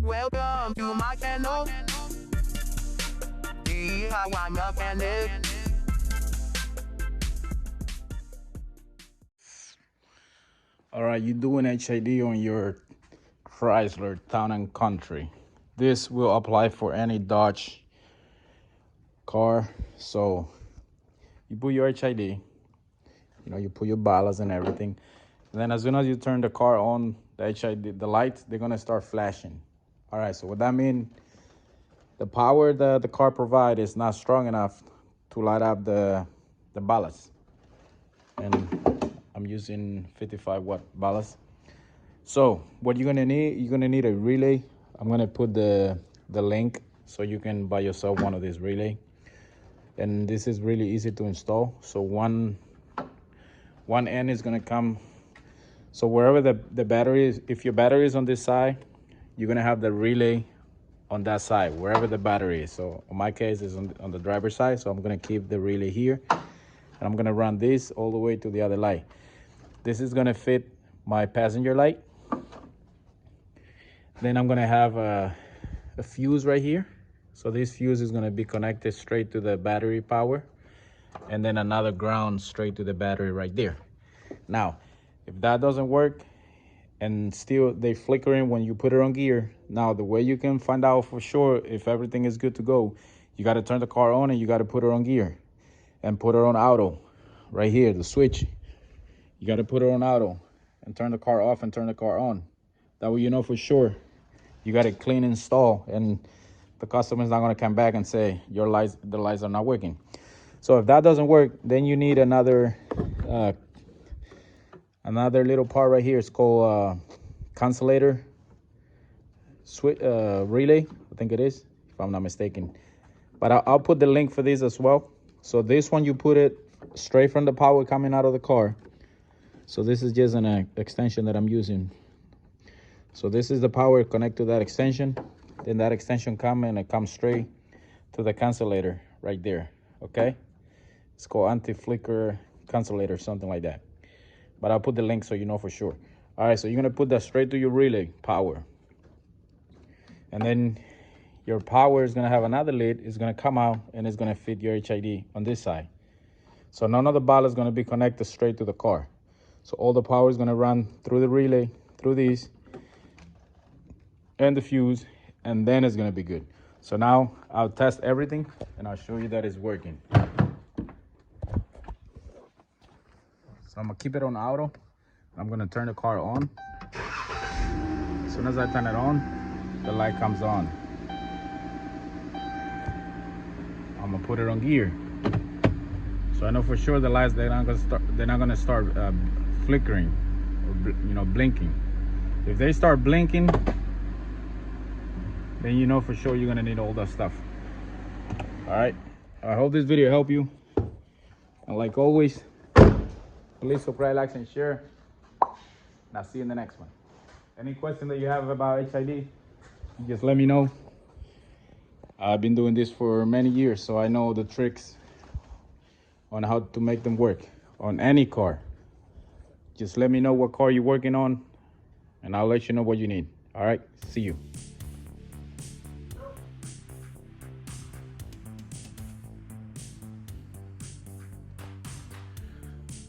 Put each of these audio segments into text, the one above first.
Welcome to my channel. DIY mechanic. All right, you're doing HID on your Chrysler Town and Country. This will apply for any Dodge car. So you put your HID, you put your ballast and everything. And then as soon as you turn the car on, the HID, the lights, they're gonna start flashing. All right, so what that means, the power that the car provides is not strong enough to light up the ballast. And I'm using 55-watt ballast. So what you're gonna need a relay. I'm gonna put the link so you can buy yourself one of these relay. And this is really easy to install. So one end is gonna come. So wherever the battery is, if your battery is on this side, you're gonna have the relay on that side, wherever the battery is. So in my case, it's on the driver's side. So I'm gonna keep the relay here, and I'm gonna run this all the way to the other light. This is gonna fit my passenger light. Then I'm gonna have a fuse right here. So this fuse is gonna be connected straight to the battery power, and then another ground straight to the battery right there. Now, if that doesn't work and still they flickering when you put it on gear, now the way you can find out for sure if everything is good to go, you gotta turn the car on and you gotta put it on gear and put it on auto right here, the switch. You gotta put it on auto and turn the car off and turn the car on. That way you know for sure you got it clean install, and the customer is not gonna come back and say the lights are not working. So if that doesn't work, then you need another little part right here. It's called cancellator switch relay, I think it is, if I'm not mistaken. But I'll put the link for this as well. So this one, you put it straight from the power coming out of the car. So this is just an extension that I'm using. So this is the power connect to that extension. Then that extension comes and it comes straight to the cancellator right there. Okay, it's called anti-flicker cancellator, something like that. But I'll put the link so you know for sure. All right, so you're gonna put that straight to your relay power, and then your power is gonna have another lid. It's gonna come out and it's gonna fit your HID on this side. So none of the ballast is gonna be connected straight to the car. So all the power is gonna run through the relay, through these, and the fuse, and then it's gonna be good. So now I'll test everything and I'll show you that it's working. So I'm gonna keep it on auto. I'm gonna turn the car on. As soon as I turn it on, the light comes on. I'm gonna put it on gear. So I know for sure the lights, they're not gonna start flickering or blinking. If they start blinking, then you know for sure you're gonna need all that stuff. All right, I hope this video helped you, and like always, please subscribe, like, and share, and I'll see you in the next one. Any question that you have about HID, just let me know. I've been doing this for many years, so I know the tricks on how to make them work on any car. Just let me know what car you're working on, and I'll let you know what you need. All right, see you.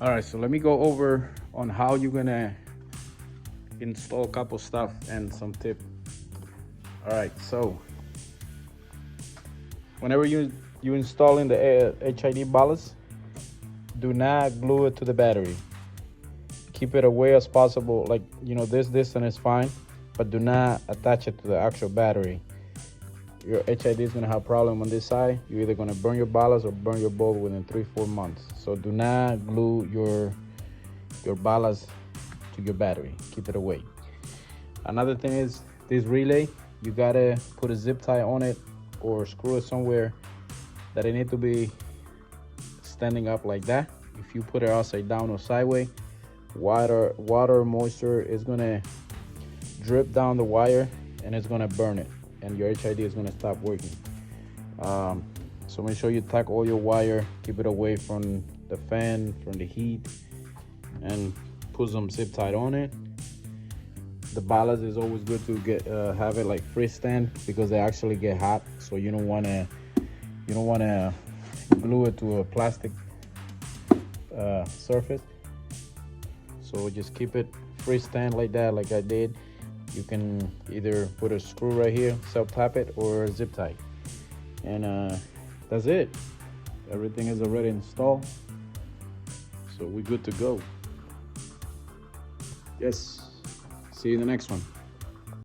All right, so let me go over on how you're gonna install a couple stuff and some tip. All right, so whenever you installing the HID ballast, do not glue it to the battery. Keep it away as possible. Like, this distance is fine, but do not attach it to the actual battery. Your HID is gonna have a problem on this side. You're either gonna burn your ballast or burn your bulb within 3-4 months. So do not glue your ballast to your battery. Keep it away. Another thing is this relay, you gotta put a zip tie on it or screw it somewhere that it need to be standing up like that. If you put it upside down or sideways, water moisture is gonna drip down the wire and it's gonna burn it, and your HID is gonna stop working. So make sure you tack all your wire, keep it away from the fan, from the heat, and put some zip tie on it. The ballast is always good to get have it like freestand because they actually get hot. So you don't wanna glue it to a plastic surface. So just keep it freestand like that, like I did. You can either put a screw right here, self tap it, or zip tie, and that's it. Everything is already installed, so we're good to go. Yes, see you in the next one.